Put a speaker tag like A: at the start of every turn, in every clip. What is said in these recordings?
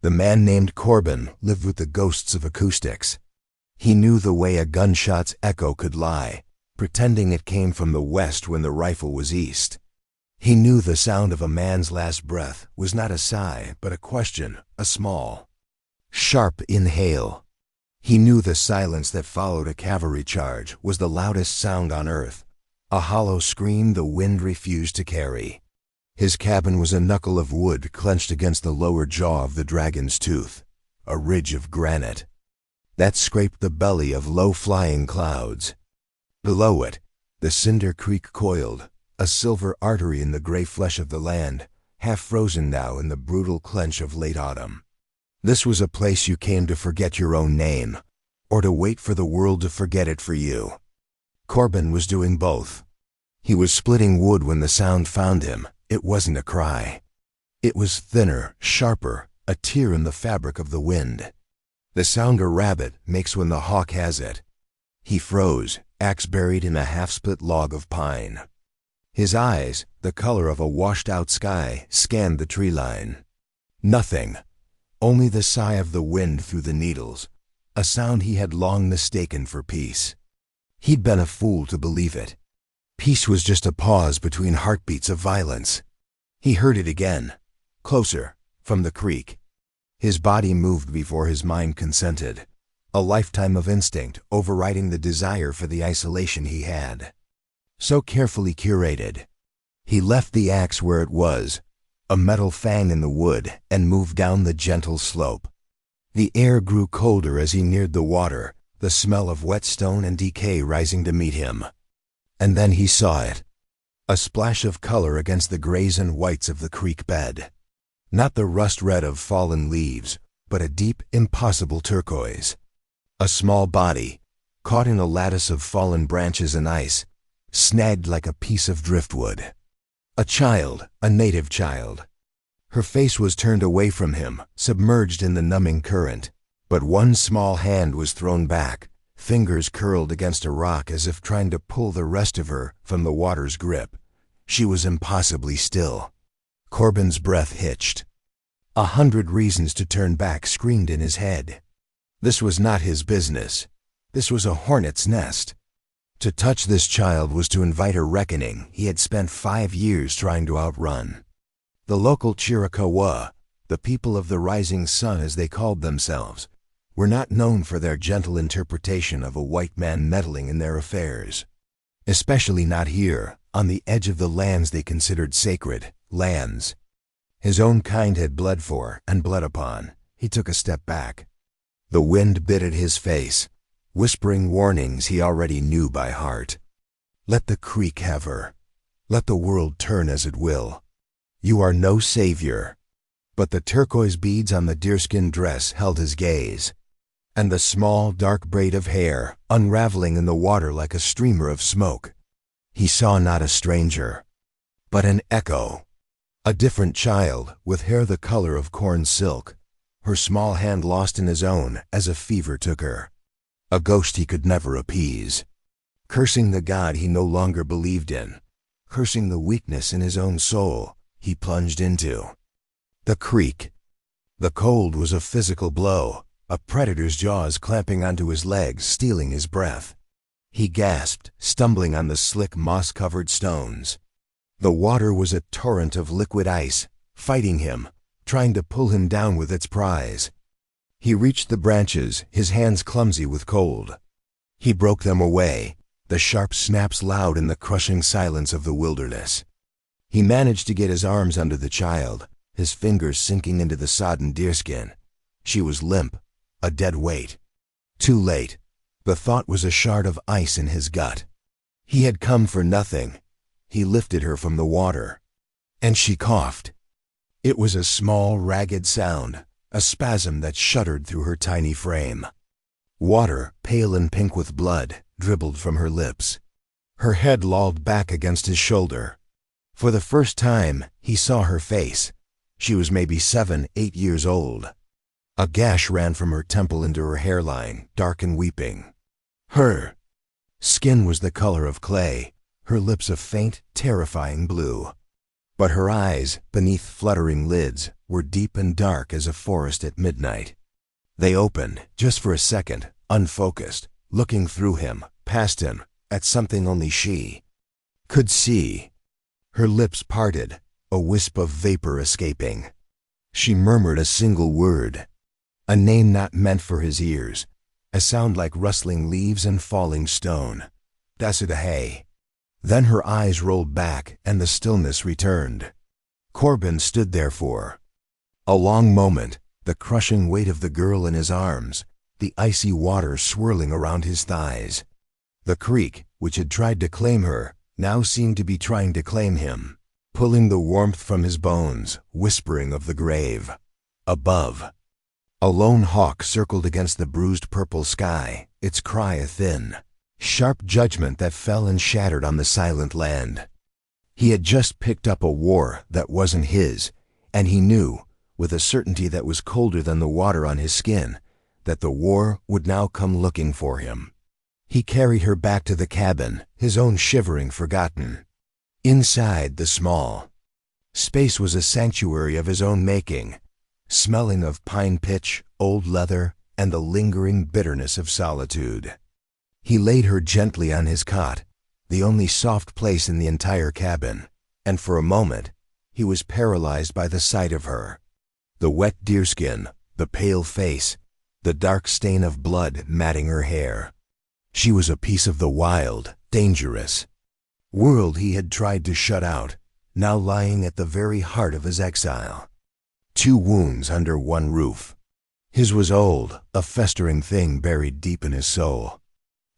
A: The man named Corbin lived with the ghosts of acoustics. He knew the way a gunshot's echo could lie, pretending it came from the west when the rifle was east. He knew the sound of a man's last breath was not a sigh, but a question, a small, sharp inhale. He knew the silence that followed a cavalry charge was the loudest sound on earth, a hollow scream the wind refused to carry. His cabin was a knuckle of wood clenched against the lower jaw of the dragon's tooth, a ridge of granite that scraped the belly of low-flying clouds. Below it, the Cinder Creek coiled, a silver artery in the gray flesh of the land, half frozen now in the brutal clench of late autumn. This was a place you came to forget your own name, or to wait for the world to forget it for you. Corbin was doing both. He was splitting wood when the sound found him. It wasn't a cry. It was thinner, sharper, a tear in the fabric of the wind. The sound a rabbit makes when the hawk has it. He froze, axe buried in a half-split log of pine. His eyes, the color of a washed-out sky, scanned the tree line. Nothing. Only the sigh of the wind through the needles, a sound he had long mistaken for peace. He'd been a fool to believe it. Peace was just a pause between heartbeats of violence. He heard it again, closer, from the creek. His body moved before his mind consented, a lifetime of instinct overriding the desire for the isolation he had so carefully curated. He left the axe where it was, a metal fang in the wood, and moved down the gentle slope. The air grew colder as he neared the water, the smell of wet stone and decay rising to meet him. And then he saw it, a splash of color against the grays and whites of the creek bed. Not the rust red of fallen leaves, but a deep, impossible turquoise. A small body, caught in a lattice of fallen branches and ice, snagged like a piece of driftwood. A child, a native child. Her face was turned away from him, submerged in the numbing current, but one small hand was thrown back, fingers curled against a rock as if trying to pull the rest of her from the water's grip. She was impossibly still. Corbin's breath hitched. 100 reasons to turn back screamed in his head. This was not his business. This was a hornet's nest. To touch this child was to invite a reckoning he had spent 5 years trying to outrun. The local Chiricahua, the people of the rising sun as they called themselves, were not known for their gentle interpretation of a white man meddling in their affairs. Especially not here, on the edge of the lands they considered sacred, lands his own kind had bled for and bled upon. He took a step back. The wind bit at his face, whispering warnings he already knew by heart. Let the creek have her. Let the world turn as it will. You are no savior. But the turquoise beads on the deerskin dress held his gaze, and the small, dark braid of hair, unraveling in the water like a streamer of smoke. He saw not a stranger, but an echo. A different child, with hair the color of corn silk, her small hand lost in his own as a fever took her. A ghost he could never appease. Cursing the God he no longer believed in, cursing the weakness in his own soul, he plunged into the creek. The cold was a physical blow, a predator's jaws clamping onto his legs, stealing his breath. He gasped, stumbling on the slick moss-covered stones. The water was a torrent of liquid ice, fighting him, trying to pull him down with its prize. He reached the branches, his hands clumsy with cold. He broke them away, the sharp snaps loud in the crushing silence of the wilderness. He managed to get his arms under the child, his fingers sinking into the sodden deerskin. She was limp, a dead weight. Too late. The thought was a shard of ice in his gut. He had come for nothing. He lifted her from the water, and she coughed. It was a small, ragged sound, a spasm that shuddered through her tiny frame. Water, pale and pink with blood, dribbled from her lips. Her head lolled back against his shoulder. For the first time, he saw her face. She was maybe 7, 8 years old. A gash ran from her temple into her hairline, dark and weeping. Her skin was the color of clay, her lips a faint, terrifying blue. But her eyes, beneath fluttering lids, were deep and dark as a forest at midnight. They opened, just for a second, unfocused, looking through him, past him, at something only she could see. Her lips parted, a wisp of vapor escaping. She murmured a single word, a name not meant for his ears, a sound like rustling leaves and falling stone. Dasudahe. Then her eyes rolled back and the stillness returned. Corbin stood there for a long moment, the crushing weight of the girl in his arms, the icy water swirling around his thighs. The creek, which had tried to claim her, now seemed to be trying to claim him, pulling the warmth from his bones, whispering of the grave. Above, a lone hawk circled against the bruised purple sky, its cry a thin, sharp judgment that fell and shattered on the silent land. He had just picked up a war that wasn't his, and he knew, with a certainty that was colder than the water on his skin, that the war would now come looking for him. He carried her back to the cabin, his own shivering forgotten. Inside the small space was a sanctuary of his own making, smelling of pine pitch, old leather, and the lingering bitterness of solitude. He laid her gently on his cot, the only soft place in the entire cabin, and for a moment he was paralyzed by the sight of her. The wet deerskin, the pale face, the dark stain of blood matting her hair. She was a piece of the wild, dangerous world he had tried to shut out, now lying at the very heart of his exile. Two wounds under one roof. His was old, a festering thing buried deep in his soul.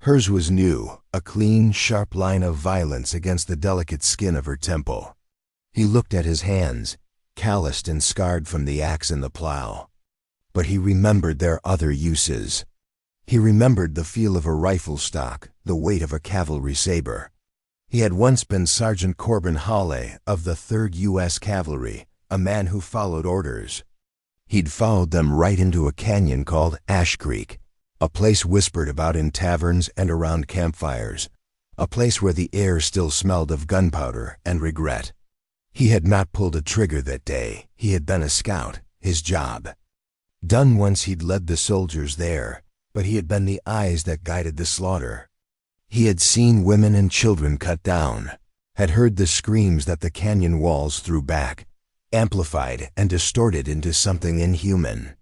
A: Hers was new, a clean, sharp line of violence against the delicate skin of her temple. He looked at his hands, calloused and scarred from the axe and the plow. But he remembered their other uses. He remembered the feel of a rifle stock, the weight of a cavalry saber. He had once been Sergeant Corbin Hawley of the 3rd U.S. Cavalry, a man who followed orders. He'd followed them right into a canyon called Ash Creek, a place whispered about in taverns and around campfires, a place where the air still smelled of gunpowder and regret. He had not pulled a trigger that day. He had been a scout, his job done once. He'd led the soldiers there, but he had been the eyes that guided the slaughter. He had seen women and children cut down, had heard the screams that the canyon walls threw back, amplified and distorted into something inhuman.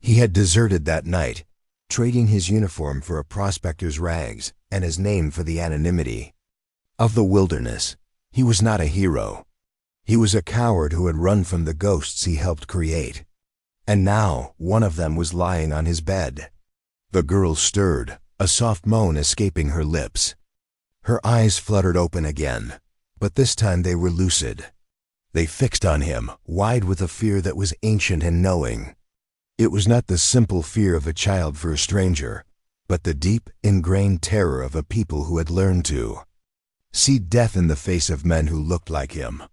A: He had deserted that night, trading his uniform for a prospector's rags and his name for the anonymity of the wilderness. He was not a hero. He was a coward who had run from the ghosts he helped create. And now one of them was lying on his bed. The girl stirred, a soft moan escaping her lips. Her eyes fluttered open again, but this time they were lucid. They fixed on him, wide with a fear that was ancient and knowing. It was not the simple fear of a child for a stranger, but the deep, ingrained terror of a people who had learned to see death in the face of men who looked like him.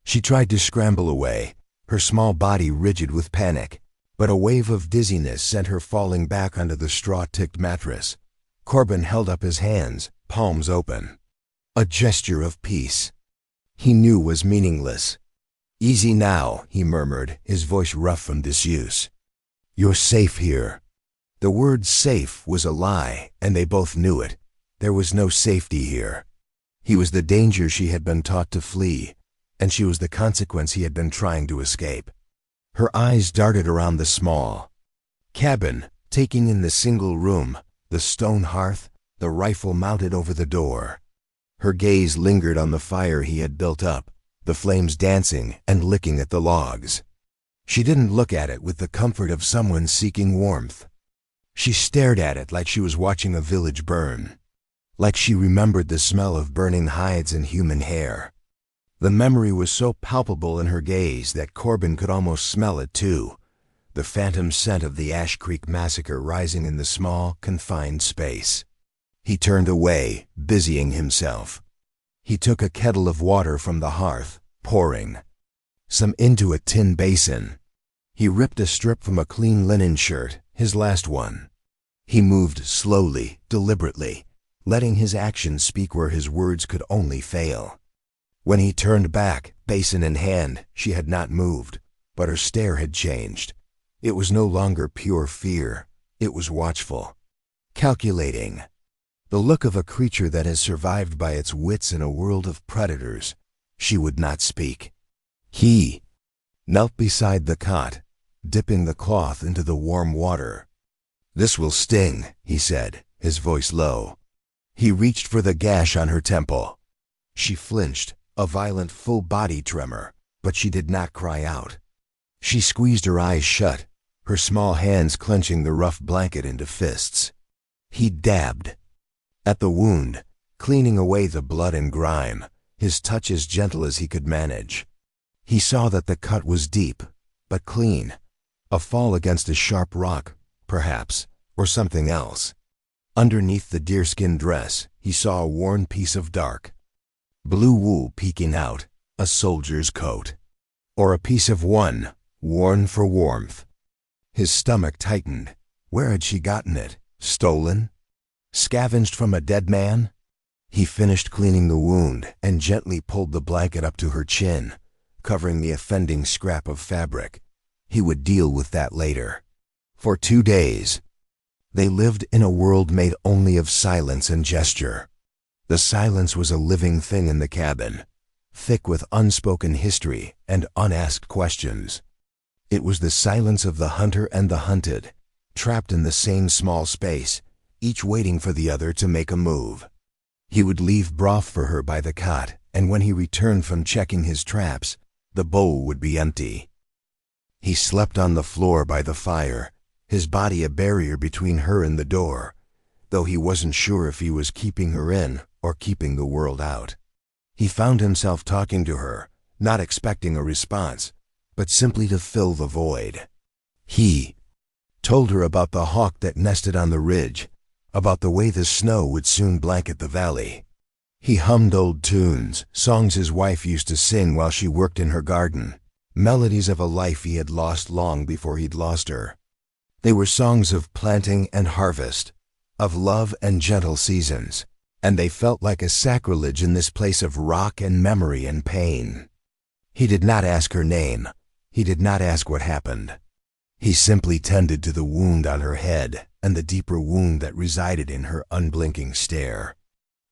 A: She tried to scramble away, her small body rigid with panic, but a wave of dizziness sent her falling back onto the straw-ticked mattress. Corbin held up his hands, palms open. A gesture of peace he knew was meaningless. "Easy now," he murmured, his voice rough from disuse. "You're safe here." The word safe was a lie, and they both knew it. There was no safety here. He was the danger she had been taught to flee, and she was the consequence he had been trying to escape. Her eyes darted around the small cabin, taking in the single room, the stone hearth, the rifle mounted over the door. Her gaze lingered on the fire he had built up, the flames dancing and licking at the logs. She didn't look at it with the comfort of someone seeking warmth. She stared at it like she was watching a village burn, like she remembered the smell of burning hides and human hair. The memory was so palpable in her gaze that Corbin could almost smell it too, the phantom scent of the Ash Creek massacre rising in the small, confined space. He turned away, busying himself. He took a kettle of water from the hearth, pouring some into a tin basin. He ripped a strip from a clean linen shirt, his last one. He moved slowly, deliberately, letting his actions speak where his words could only fail. When he turned back, Basin in hand, she had not moved, but her stare had changed. It was no longer pure fear. It was watchful, calculating. The look of a creature that has survived by its wits in a world of predators. She would not speak. He knelt beside the cot, dipping the cloth into the warm water. "This will sting," he said, his voice low. He reached for the gash on her temple. She flinched, a violent full-body tremor, but she did not cry out. She squeezed her eyes shut, her small hands clenching the rough blanket into fists. He dabbed at the wound, cleaning away the blood and grime, his touch as gentle as he could manage. He saw that the cut was deep, but clean. A fall against a sharp rock, perhaps, or something else. Underneath the deerskin dress, he saw a worn piece of dark blue wool peeking out, a soldier's coat. Or a piece of one, worn for warmth. His stomach tightened. Where had she gotten it? Stolen? Scavenged from a dead man? He finished cleaning the wound and gently pulled the blanket up to her chin, covering the offending scrap of fabric. He would deal with that later. For 2 days, they lived in a world made only of silence and gesture. The silence was a living thing in the cabin, thick with unspoken history and unasked questions. It was the silence of the hunter and the hunted, trapped in the same small space, each waiting for the other to make a move. He would leave broth for her by the cot, and when he returned from checking his traps, the bowl would be empty. He slept on the floor by the fire, his body a barrier between her and the door, though he wasn't sure if he was keeping her in or keeping the world out. He found himself talking to her, not expecting a response, but simply to fill the void. He told her about the hawk that nested on the ridge, about the way the snow would soon blanket the valley. He hummed old tunes, songs his wife used to sing while she worked in her garden, melodies of a life he had lost long before he'd lost her. They were songs of planting and harvest, of love and gentle seasons, and they felt like a sacrilege in this place of rock and memory and pain. He did not ask her name. He did not ask what happened. He simply tended to the wound on her head and the deeper wound that resided in her unblinking stare.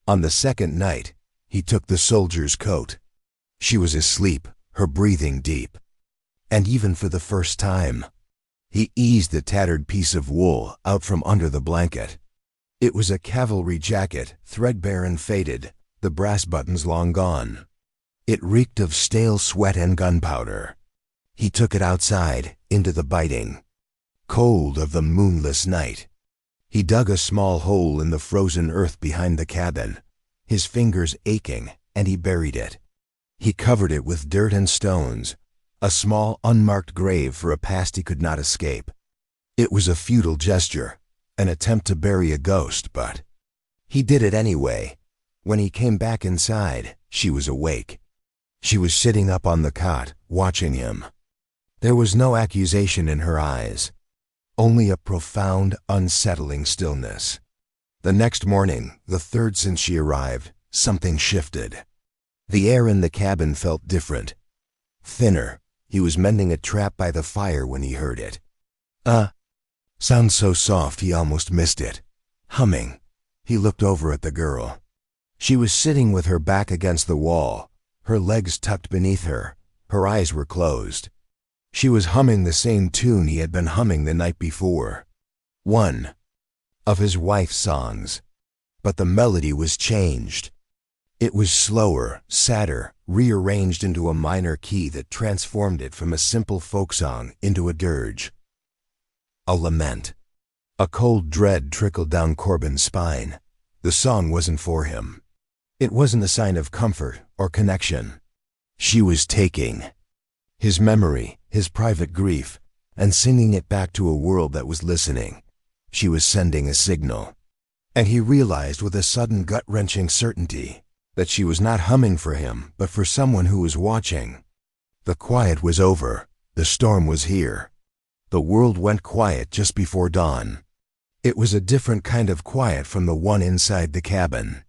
A: On the second night, he took the soldier's coat. She was asleep, her breathing deep. And even for the first time, he eased the tattered piece of wool out from under the blanket. It was a cavalry jacket, threadbare and faded, the brass buttons long gone. It reeked of stale sweat and gunpowder. He took it outside, into the biting cold of the moonless night. He dug a small hole in the frozen earth behind the cabin, his fingers aching, and he buried it. He covered it with dirt and stones, a small unmarked grave for a past he could not escape. It was a futile gesture, an attempt to bury a ghost, but he did it anyway. When he came back inside, she was awake. She was sitting up on the cot, watching him. There was no accusation in her eyes, only a profound, unsettling stillness. The next morning, the third since she arrived, something shifted. The air in the cabin felt different, thinner. He was mending a trap by the fire when he heard it. Sound so soft he almost missed it. Humming. He looked over at the girl. She was sitting with her back against the wall, her legs tucked beneath her. Her eyes were closed. She was humming the same tune he had been humming the night before. One of his wife's songs. But the melody was changed. It was slower, sadder, rearranged into a minor key that transformed it from a simple folk song into a dirge. A lament. A cold dread trickled down Corbin's spine. The song wasn't for him. It wasn't a sign of comfort or connection. She was taking his memory, his private grief, and singing it back to a world that was listening. She was sending a signal. And he realized with a sudden gut-wrenching certainty that she was not humming for him, but for someone who was watching. The quiet was over. The storm was here. The world went quiet just before dawn. It was a different kind of quiet from the one inside the cabin.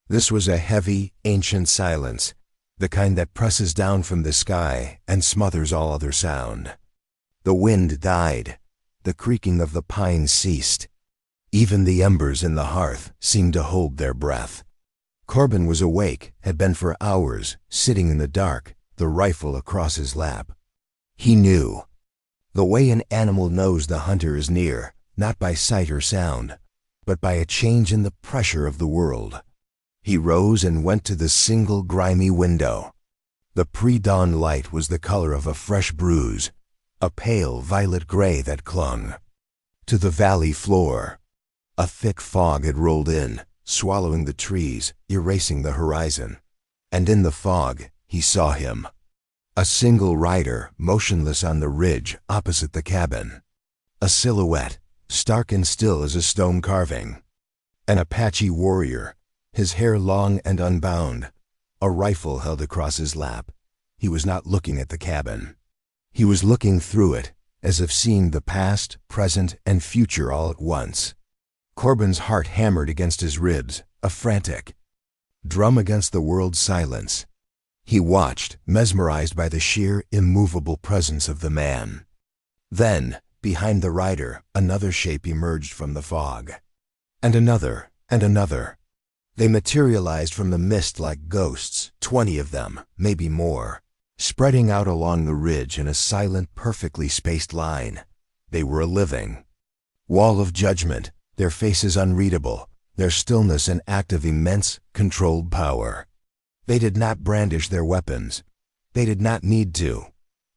A: This was a heavy, ancient silence, the kind that presses down from the sky and smothers all other sound. The wind died. The creaking of the pines ceased. Even the embers in the hearth seemed to hold their breath. Corbin was awake, had been for hours, sitting in the dark, the rifle across his lap. He knew. The way an animal knows the hunter is near, not by sight or sound, but by a change in the pressure of the world. He rose and went to the single grimy window. The pre-dawn light was the color of a fresh bruise, a pale violet gray that clung to the valley floor. A thick fog had rolled in, swallowing the trees, erasing the horizon. And in the fog, he saw him. A single rider, motionless on the ridge opposite the cabin. A silhouette, stark and still as a stone carving. An Apache warrior, his hair long and unbound, a rifle held across his lap. He was not looking at the cabin. He was looking through it, as if seeing the past, present, and future all at once. Corbin's heart hammered against his ribs, a frantic drum against the world's silence. He watched, mesmerized by the sheer, immovable presence of the man. Then, behind the rider, another shape emerged from the fog. And another, and another. They materialized from the mist like ghosts, 20 of them, maybe more, spreading out along the ridge in a silent, perfectly spaced line. They were a living wall of judgment, their faces unreadable, their stillness an act of immense, controlled power. They did not brandish their weapons. They did not need to.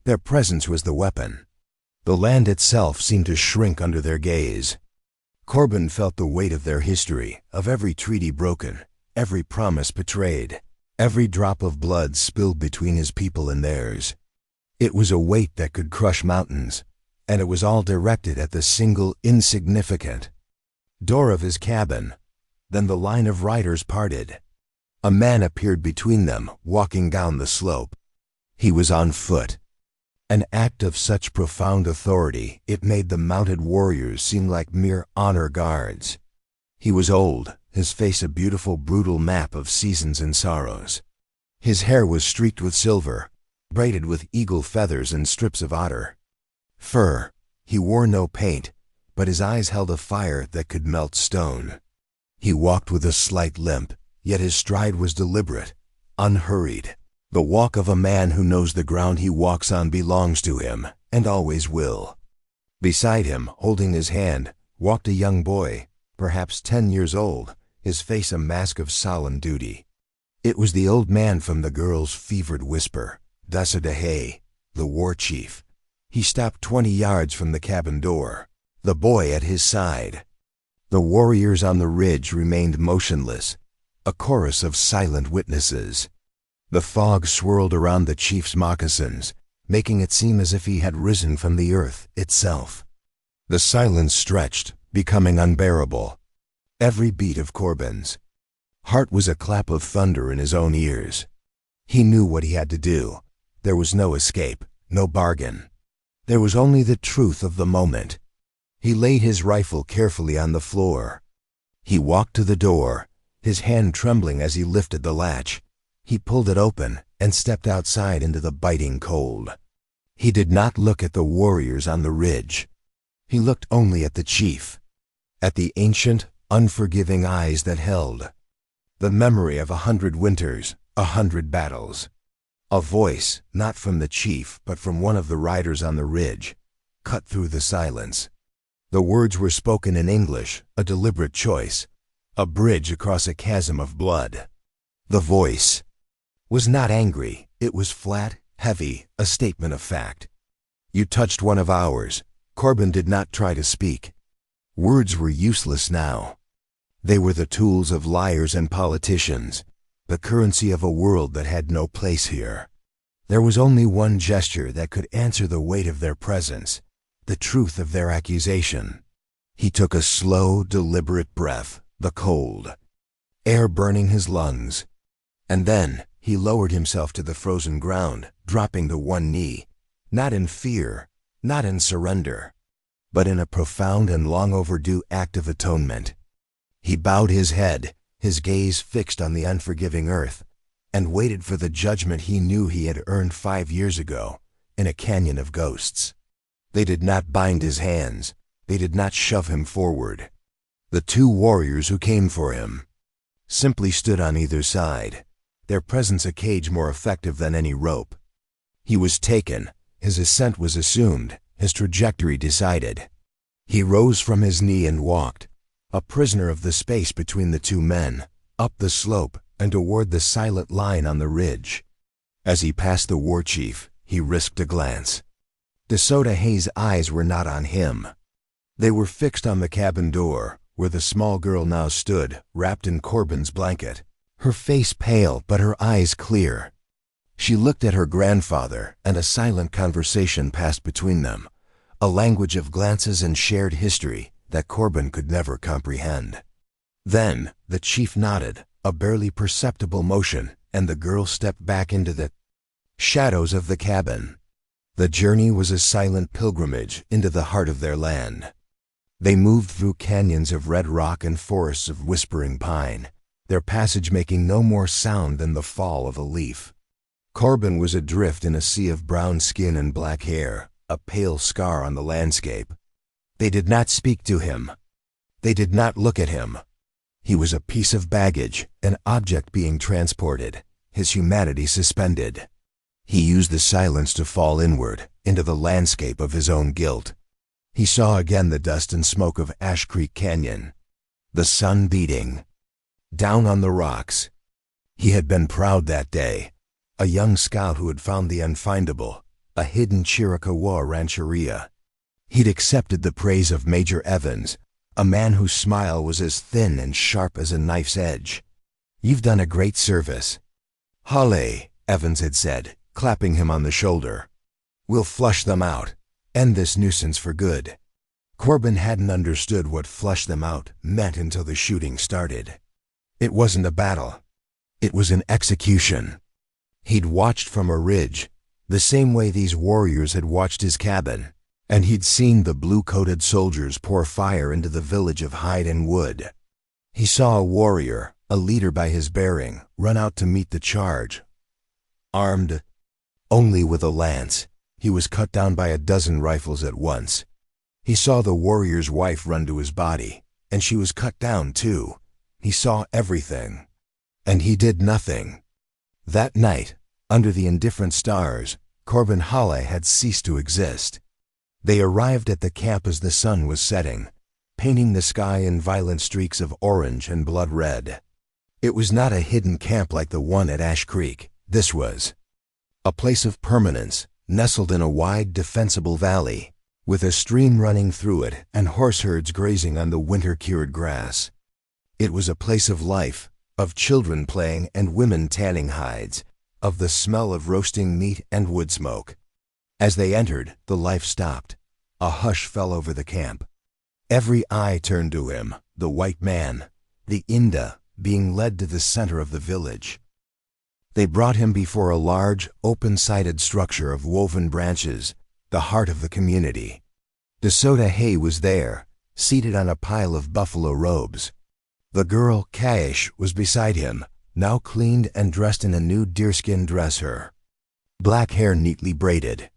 A: Their presence was the weapon. The land itself seemed to shrink under their gaze. Corbin felt the weight of their history, of every treaty broken, every promise betrayed, every drop of blood spilled between his people and theirs. It was a weight that could crush mountains, and it was all directed at the single insignificant door of his cabin. Then the line of riders parted. A man appeared between them, walking down the slope. He was on foot. An act of such profound authority, it made the mounted warriors seem like mere honor guards. He was old, his face a beautiful brutal map of seasons and sorrows. His hair was streaked with silver, braided with eagle feathers and strips of otter fur. He wore no paint, but his eyes held a fire that could melt stone. He walked with a slight limp, yet his stride was deliberate, unhurried. The walk of a man who knows the ground he walks on belongs to him, and always will. Beside him, holding his hand, walked a young boy, perhaps 10 years old, his face a mask of solemn duty. It was the old man from the girl's fevered whisper, Dasadehei, the war chief. He stopped 20 yards from the cabin door, the boy at his side. The warriors on the ridge remained motionless, a chorus of silent witnesses. The fog swirled around the chief's moccasins, making it seem as if he had risen from the earth itself. The silence stretched, becoming unbearable. Every beat of Corbin's heart was a clap of thunder in his own ears. He knew what he had to do. There was no escape, no bargain. There was only the truth of the moment. He laid his rifle carefully on the floor. He walked to the door, his hand trembling as he lifted the latch. He pulled it open and stepped outside into the biting cold. He did not look at the warriors on the ridge. He looked only at the chief, at the ancient, unforgiving eyes that held the memory of 100 winters, 100 battles. A voice, not from the chief, but from one of the riders on the ridge, cut through the silence. The words were spoken in English, a deliberate choice, a bridge across a chasm of blood. The voice was not angry. It was flat, heavy, a statement of fact. You touched one of ours. Corbin did not try to speak. Words were useless now. They were the tools of liars and politicians, the currency of a world that had no place here. There was only one gesture that could answer the weight of their presence, the truth of their accusation. He took a slow, deliberate breath, the cold air burning his lungs. And then he lowered himself to the frozen ground, dropping to one knee, not in fear, not in surrender, but in a profound and long overdue act of atonement. He bowed his head, his gaze fixed on the unforgiving earth, and waited for the judgment he knew he had earned 5 years ago in a canyon of ghosts. They did not bind his hands. They did not shove him forward. The two warriors who came for him simply stood on either side, their presence a cage more effective than any rope. He was taken, his ascent was assumed, his trajectory decided. He rose from his knee and walked, a prisoner of the space between the two men, up the slope and toward the silent line on the ridge. As he passed the war chief, he risked a glance. DeSoto Hayes' eyes were not on him. They were fixed on the cabin door, where the small girl now stood, wrapped in Corbin's blanket, her face pale but her eyes clear. She looked at her grandfather, and a silent conversation passed between them, a language of glances and shared history that Corbin could never comprehend. Then the chief nodded, a barely perceptible motion, and the girl stepped back into the shadows of the cabin. The journey was a silent pilgrimage into the heart of their land. They moved through canyons of red rock and forests of whispering pine, their passage making no more sound than the fall of a leaf. Corbin was adrift in a sea of brown skin and black hair, a pale scar on the landscape. They did not speak to him. They did not look at him. He was a piece of baggage, an object being transported, his humanity suspended. He used the silence to fall inward, into the landscape of his own guilt. He saw again the dust and smoke of Ash Creek Canyon, the sun beating down on the rocks. He had been proud that day, a young scout who had found the unfindable, a hidden Chiricahua rancheria. He'd accepted the praise of Major Evans, a man whose smile was as thin and sharp as a knife's edge. "You've done a great service, Halle," Evans had said, clapping him on the shoulder. "We'll flush them out, end this nuisance for good." Corbin hadn't understood what "flush them out" meant until the shooting started. It wasn't a battle. It was an execution. He'd watched from a ridge, the same way these warriors had watched his cabin, and he'd seen the blue-coated soldiers pour fire into the village of hide and wood. He saw a warrior, a leader by his bearing, run out to meet the charge. Armed only with a lance, he was cut down by a dozen rifles at once. He saw the warrior's wife run to his body, and she was cut down too. He saw everything, and he did nothing. That night, under the indifferent stars, Corbin Halle had ceased to exist. They arrived at the camp as the sun was setting, painting the sky in violent streaks of orange and blood red. It was not a hidden camp like the one at Ash Creek. This was a place of permanence, nestled in a wide, defensible valley, with a stream running through it and horse herds grazing on the winter-cured grass. It was a place of life, of children playing and women tanning hides, of the smell of roasting meat and wood smoke. As they entered, the life stopped. A hush fell over the camp. Every eye turned to him, the white man, the Inda, being led to the center of the village. They brought him before a large, open-sided structure of woven branches, the heart of the community. DeSoto Hay was there, seated on a pile of buffalo robes. The girl, Kaish, was beside him, now cleaned and dressed in a new deerskin dress, her black hair neatly braided.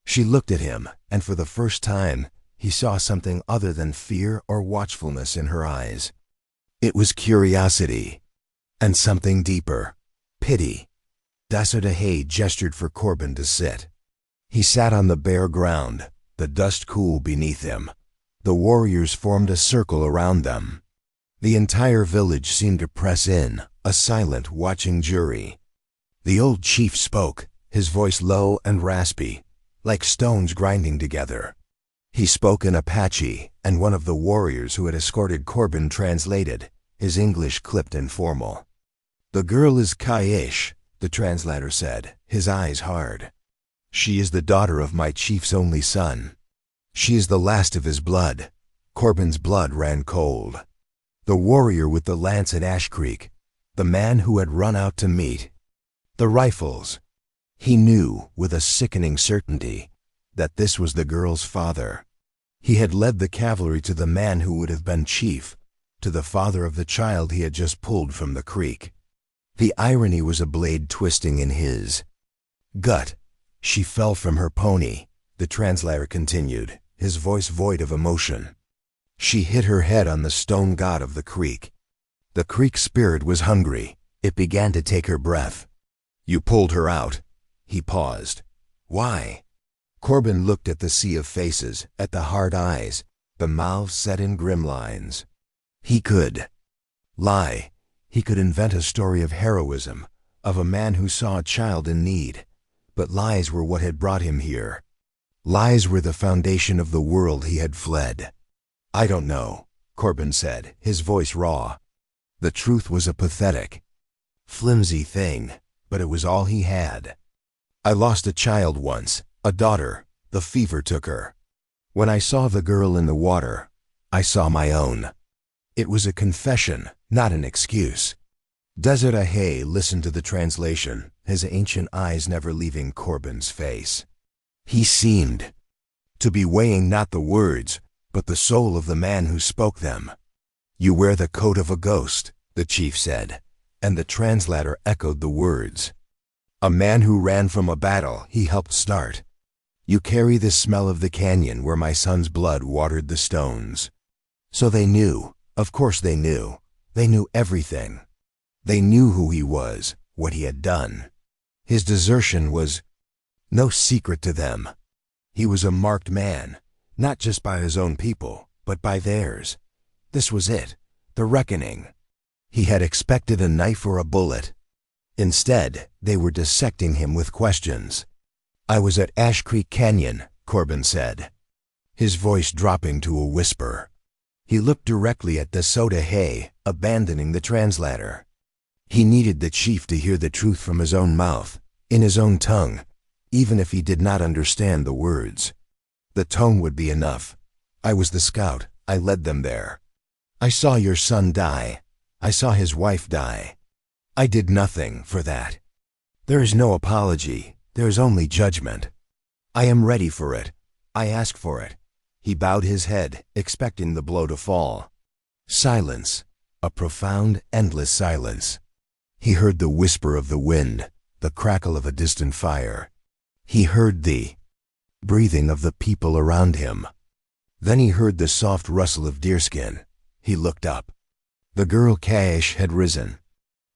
A: She looked at him, and for the first time, he saw something other than fear or watchfulness in her eyes. It was curiosity, and something deeper, pity. DeSoto Hay gestured for Corbin to sit. He sat on the bare ground, the dust cool beneath him. The warriors formed a circle around them. The entire village seemed to press in, a silent, watching jury. The old chief spoke, his voice low and raspy, like stones grinding together. He spoke in Apache, and one of the warriors who had escorted Corbin translated, his English clipped and formal. "The girl is Kaish," the translator said, his eyes hard. "She is the daughter of my chief's only son. She is the last of his blood." Corbin's blood ran cold. The warrior with the lance at Ash Creek, the man who had run out to meet the rifles. He knew, with a sickening certainty, that this was the girl's father. He had led the cavalry to the man who would have been chief, to the father of the child he had just pulled from the creek. The irony was a blade twisting in his gut. She fell from her pony, the translator continued, his voice void of emotion. She hit her head on the stone god of the creek. The creek spirit was hungry. It began to take her breath. You pulled her out. He paused. Why? Corbin looked at the sea of faces, at the hard eyes, the mouths set in grim lines. He could lie. He could invent a story of heroism, of a man who saw a child in need. But lies were what had brought him here. Lies were the foundation of the world he had fled. I don't know, Corbin said, his voice raw. The truth was a pathetic, flimsy thing, but it was all he had. I lost a child once, a daughter. The fever took her. When I saw the girl in the water, I saw my own. It was a confession, not an excuse. Desiree listened to the translation, his ancient eyes never leaving Corbin's face. He seemed to be weighing not the words, but the soul of the man who spoke them. You wear the coat of a ghost, the chief said, and the translator echoed the words. A man who ran from a battle he helped start. You carry the smell of the canyon where my son's blood watered the stones. So they knew, of course they knew. They knew everything. They knew who he was, what he had done. His desertion was no secret to them. He was a marked man, not just by his own people, but by theirs. This was it, the reckoning. He had expected a knife or a bullet. Instead, they were dissecting him with questions. I was at Ash Creek Canyon, Corbin said, his voice dropping to a whisper. He looked directly at Desiree, abandoning the translator. He needed the chief to hear the truth from his own mouth, in his own tongue, even if he did not understand the words. The tone would be enough. I was the scout. I led them there. I saw your son die. I saw his wife die. I did nothing for that. There is no apology. There is only judgment. I am ready for it. I ask for it. He bowed his head, expecting the blow to fall. Silence. A profound, endless silence. He heard the whisper of the wind, the crackle of a distant fire. He heard the breathing of the people around him. Then he heard the soft rustle of deerskin. He looked up. The girl Cash had risen.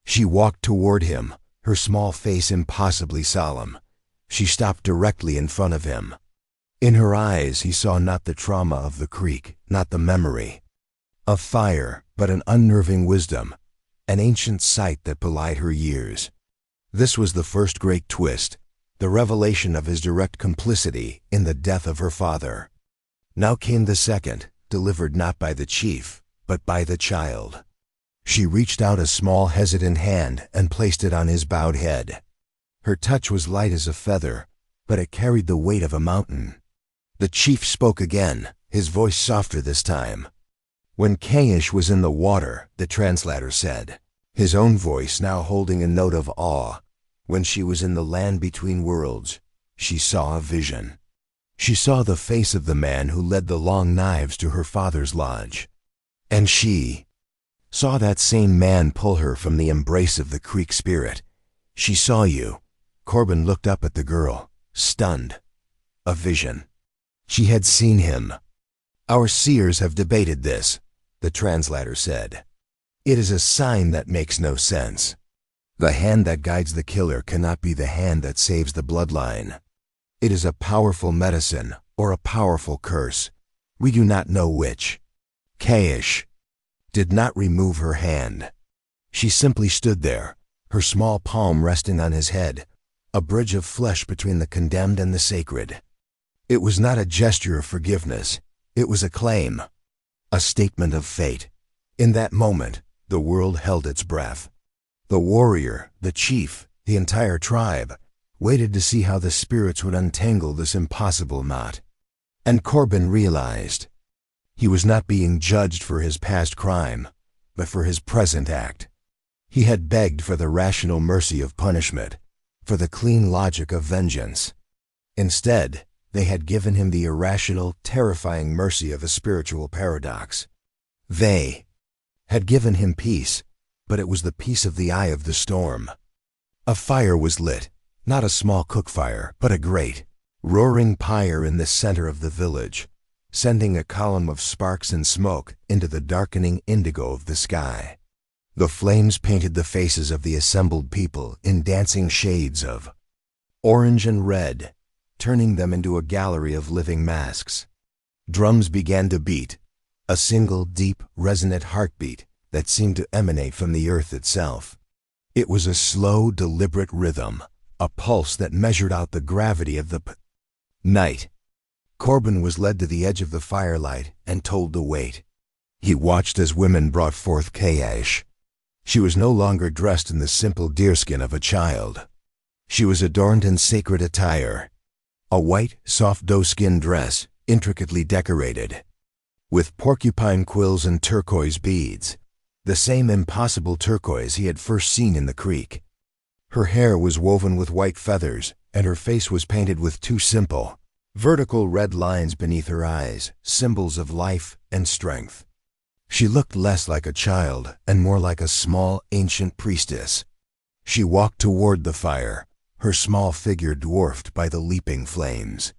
A: She walked toward him, her small face impossibly solemn. She stopped directly in front of him. In her eyes he saw not the trauma of the creek, not the memory of fire, but an unnerving wisdom, an ancient sight that belied her years. This was the first great twist, the revelation of his direct complicity in the death of her father. Now came the second, delivered not by the chief, but by the child. She reached out a small, hesitant hand and placed it on his bowed head. Her touch was light as a feather, but it carried the weight of a mountain. The chief spoke again, his voice softer this time. When Cash was in the water, the translator said, his own voice now holding a note of awe, when she was in the land between worlds, she saw a vision. She saw the face of the man who led the long knives to her father's lodge. And she saw that same man pull her from the embrace of the creek spirit. She saw you. Corbin looked up at the girl, stunned. A vision. She had seen him. Our seers have debated this, the translator said. It is a sign that makes no sense. The hand that guides the killer cannot be the hand that saves the bloodline. It is a powerful medicine or a powerful curse. We do not know which. Cash did not remove her hand. She simply stood there, her small palm resting on his head, a bridge of flesh between the condemned and the sacred. It was not a gesture of forgiveness. It was a claim, a statement of fate. In that moment, the world held its breath. The warrior, the chief, the entire tribe, waited to see how the spirits would untangle this impossible knot. And Corbin realized he was not being judged for his past crime, but for his present act. He had begged for the rational mercy of punishment, for the clean logic of vengeance. Instead, they had given him the irrational, terrifying mercy of a spiritual paradox. They had given him peace, but it was the peace of the eye of the storm. A fire was lit, not a small cook fire, but a great, roaring pyre in the center of the village, sending a column of sparks and smoke into the darkening indigo of the sky. The flames painted the faces of the assembled people in dancing shades of orange and red, turning them into a gallery of living masks. Drums began to beat, a single deep, resonant heartbeat that seemed to emanate from the earth itself. It was a slow, deliberate rhythm, a pulse that measured out the gravity of the night. Corbin was led to the edge of the firelight and told to wait. He watched as women brought forth Kaesh. She was no longer dressed in the simple deerskin of a child. She was adorned in sacred attire, a white, soft doe-skin dress, intricately decorated with porcupine quills and turquoise beads, the same impossible turquoise he had first seen in the creek. Her hair was woven with white feathers, and her face was painted with two simple, vertical red lines beneath her eyes, symbols of life and strength. She looked less like a child and more like a small, ancient priestess. She walked toward the fire, her small figure dwarfed by the leaping flames.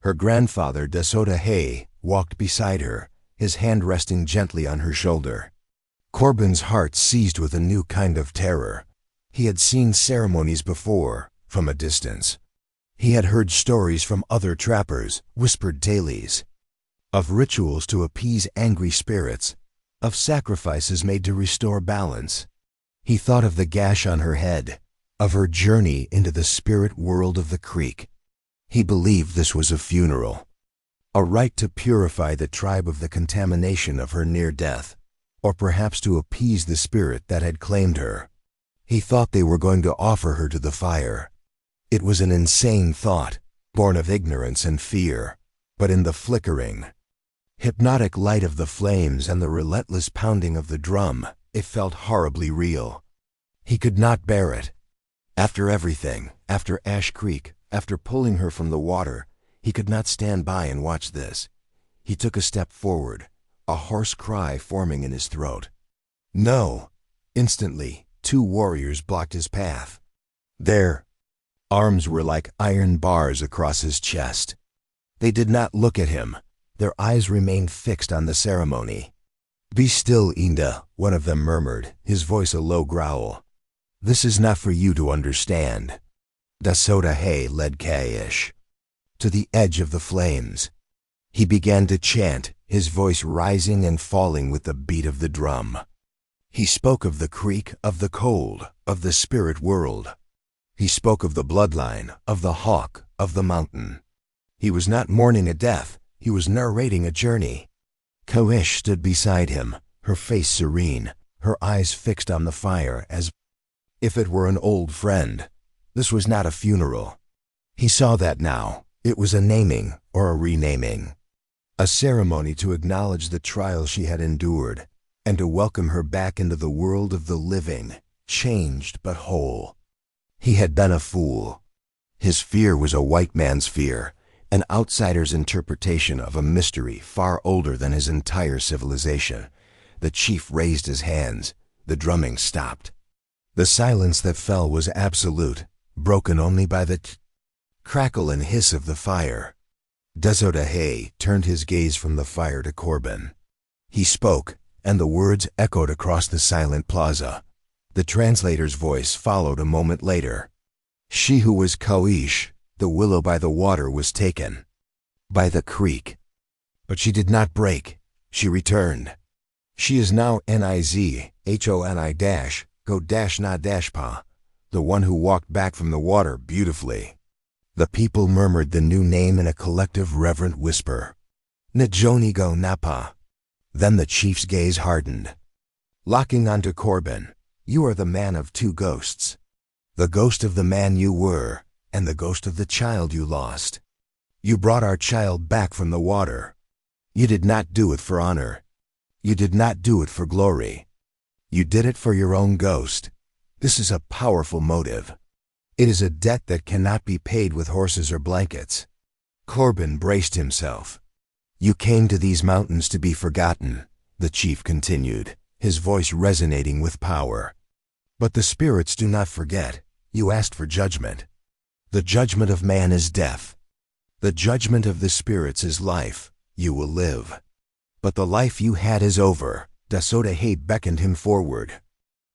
A: Her grandfather, Dasoda walked beside her, his hand resting gently on her shoulder. Corbin's heart seized with a new kind of terror. He had seen ceremonies before, from a distance. He had heard stories from other trappers, whispered tales, of rituals to appease angry spirits, of sacrifices made to restore balance. He thought of the gash on her head, of her journey into the spirit world of the creek. He believed this was a funeral, a rite to purify the tribe of the contamination of her near death, or perhaps to appease the spirit that had claimed her. He thought they were going to offer her to the fire. It was an insane thought, born of ignorance and fear, but in the flickering, hypnotic light of the flames and the relentless pounding of the drum, it felt horribly real. He could not bear it. After everything, after Ash Creek, after pulling her from the water, he could not stand by and watch this. He took a step forward, a hoarse cry forming in his throat. No! Instantly, two warriors blocked his path. Their arms were like iron bars across his chest. They did not look at him. Their eyes remained fixed on the ceremony. "Be still, Inda," one of them murmured, his voice a low growl. "This is not for you to understand." Dasoda led Kaesh to the edge of the flames. He began to chant, his voice rising and falling with the beat of the drum. He spoke of the creek, of the cold, of the spirit world. He spoke of the bloodline, of the hawk, of the mountain. He was not mourning a death, he was narrating a journey. Kaesh stood beside him, her face serene, her eyes fixed on the fire as if it were an old friend. This was not a funeral. He saw that now. It was a naming or a renaming. A ceremony to acknowledge the trials she had endured and to welcome her back into the world of the living, changed but whole. He had been a fool. His fear was a white man's fear, an outsider's interpretation of a mystery far older than his entire civilization. The chief raised his hands. The drumming stopped. The silence that fell was absolute, broken only by the crackle and hiss of the fire. Dasoda turned his gaze from the fire to Corbin. He spoke, and the words echoed across the silent plaza. The translator's voice followed a moment later. "She who was Kaesh, the willow by the water, was taken by the creek. But she did not break. She returned. She is now Nizhoni Go-na-pa, the one who walked back from the water beautifully." The people murmured the new name in a collective reverent whisper. Nijhoni-go-na-pa. Then the chief's gaze hardened. Locking onto Corbin, "You are the man of two ghosts. The ghost of the man you were, and the ghost of the child you lost. You brought our child back from the water. You did not do it for honor. You did not do it for glory. You did it for your own ghost. This is a powerful motive. It is a debt that cannot be paid with horses or blankets." Corbin braced himself. "You came to these mountains to be forgotten," the chief continued, his voice resonating with power. But the spirits do not forget. You asked for judgment. The judgment of man is death. The judgment of the spirits is life. You will live. But the life you had is over. Dasodahe beckoned him forward.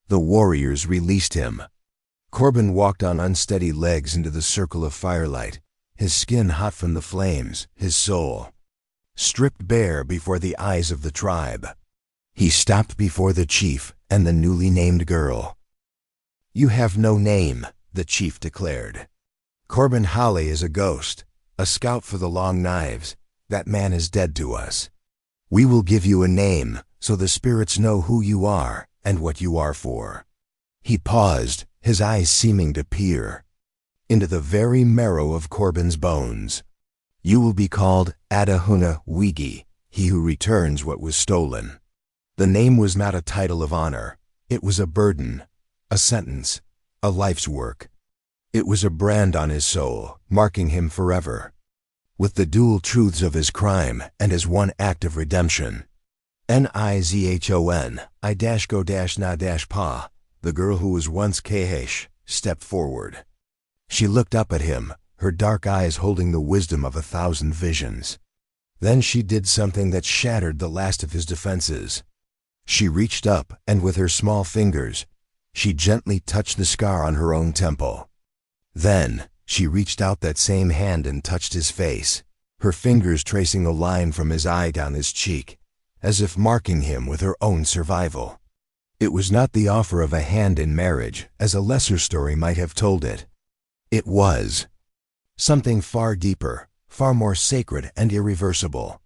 A: The warriors released him. Corbin walked on unsteady legs into the circle of firelight, his skin hot from the flames, his soul stripped bare before the eyes of the tribe. He stopped before the chief and the newly named girl. "You have no name," the chief declared. "Corbin Halle is a ghost, a scout for the Long Knives. That man is dead to us. We will give you a name so the spirits know who you are and what you are for." He paused, his eyes seeming to peer into the very marrow of Corbin's bones. "You will be called Adahuna Wigi, he who returns what was stolen." The name was not a title of honor. It was a burden, a sentence, a life's work. It was a brand on his soul, marking him forever, with the dual truths of his crime and his one act of redemption. Nizhon, I-go-na-pa, the girl who was once Kahesh, stepped forward. She looked up at him, her dark eyes holding the wisdom of 1,000 visions. Then she did something that shattered the last of his defenses. She reached up, and with her small fingers, she gently touched the scar on her own temple. Then, she reached out that same hand and touched his face, her fingers tracing a line from his eye down his cheek, as if marking him with her own survival. It was not the offer of a hand in marriage, as a lesser story might have told it. It was something far deeper, far more sacred and irreversible.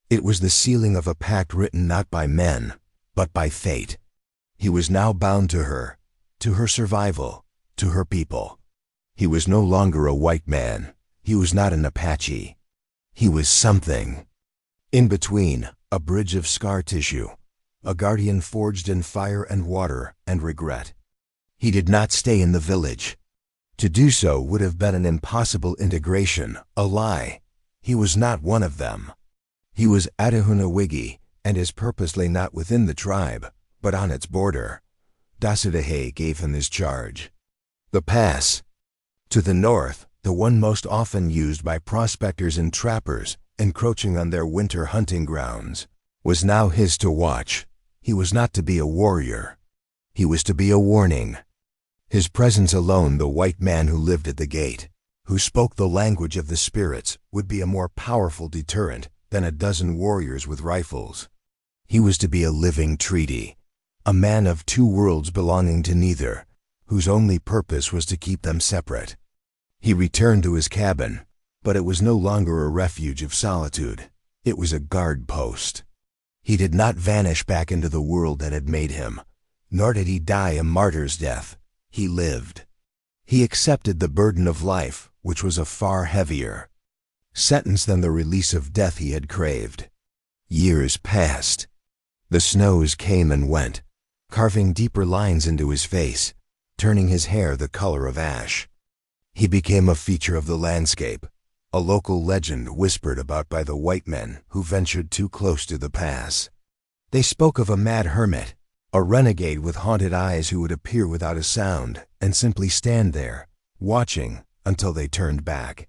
A: It was the sealing of a pact written not by men, but by fate. He was now bound to her survival, to her people. He was no longer a white man. He was not an Apache. He was something. In between, a bridge of scar tissue, a guardian forged in fire and water and regret. He did not stay in the village. To do so would have been an impossible integration, a lie. He was not one of them. He was Adahuna Wigi, and his purpose lay not within the tribe, but on its border. Dasodahe gave him his charge. The pass to the north, the one most often used by prospectors and trappers encroaching on their winter hunting grounds, was now his to watch. He was not to be a warrior. He was to be a warning. His presence alone, the white man who lived at the gate, who spoke the language of the spirits, would be a more powerful deterrent than a dozen warriors with rifles. He was to be a living treaty, a man of two worlds belonging to neither, whose only purpose was to keep them separate. He returned to his cabin, but it was no longer a refuge of solitude. It was a guard post. He did not vanish back into the world that had made him, nor did he die a martyr's death. He lived. He accepted the burden of life, which was a far heavier sentence than the release of death he had craved. Years passed. The snows came and went, carving deeper lines into his face, turning his hair the color of ash. He became a feature of the landscape, a local legend whispered about by the white men who ventured too close to the pass. They spoke of a mad hermit, a renegade with haunted eyes who would appear without a sound and simply stand there, watching until they turned back.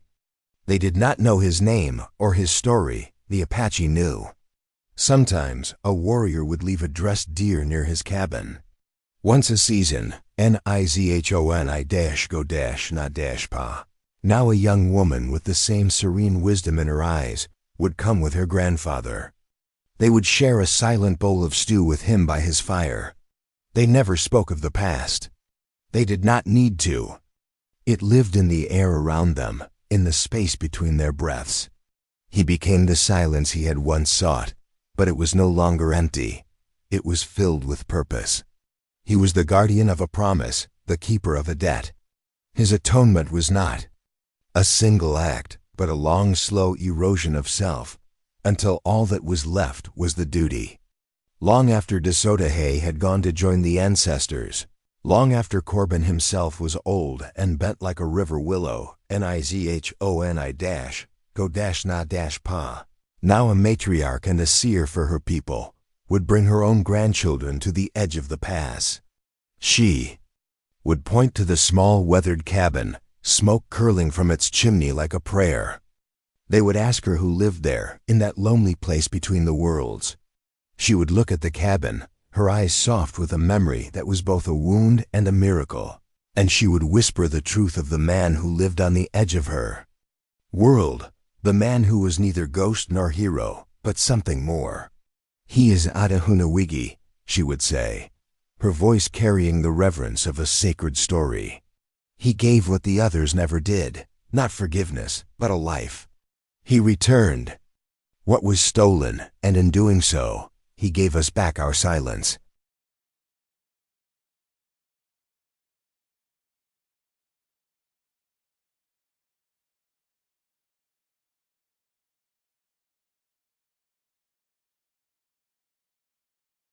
A: They did not know his name or his story. The Apache knew. Sometimes a warrior would leave a dressed deer near his cabin. Once a season, Nizhoni-go-na-pa. Now a young woman with the same serene wisdom in her eyes would come with her grandfather. They would share a silent bowl of stew with him by his fire. They never spoke of the past. They did not need to. It lived in the air around them, in the space between their breaths. He became the silence he had once sought, but it was no longer empty. It was filled with purpose. He was the guardian of a promise, the keeper of a debt. His atonement was not a single act, but a long, slow erosion of self, until all that was left was the duty. Long after Dasodahe had gone to join the ancestors, long after Corbin himself was old and bent like a river willow, Nizhoni-go-na-pa, now a matriarch and a seer for her people, would bring her own grandchildren to the edge of the pass. She would point to the small weathered cabin, smoke curling from its chimney like a prayer. They would ask her who lived there, in that lonely place between the worlds. She would look at the cabin, her eyes soft with a memory that was both a wound and a miracle, and she would whisper the truth of the man who lived on the edge of her world, the man who was neither ghost nor hero, but something more. "He is Adahunawigi," she would say, her voice carrying the reverence of a sacred story. "He gave what the others never did, not forgiveness, but a life. He returned what was stolen, and in doing so, he gave us back our silence."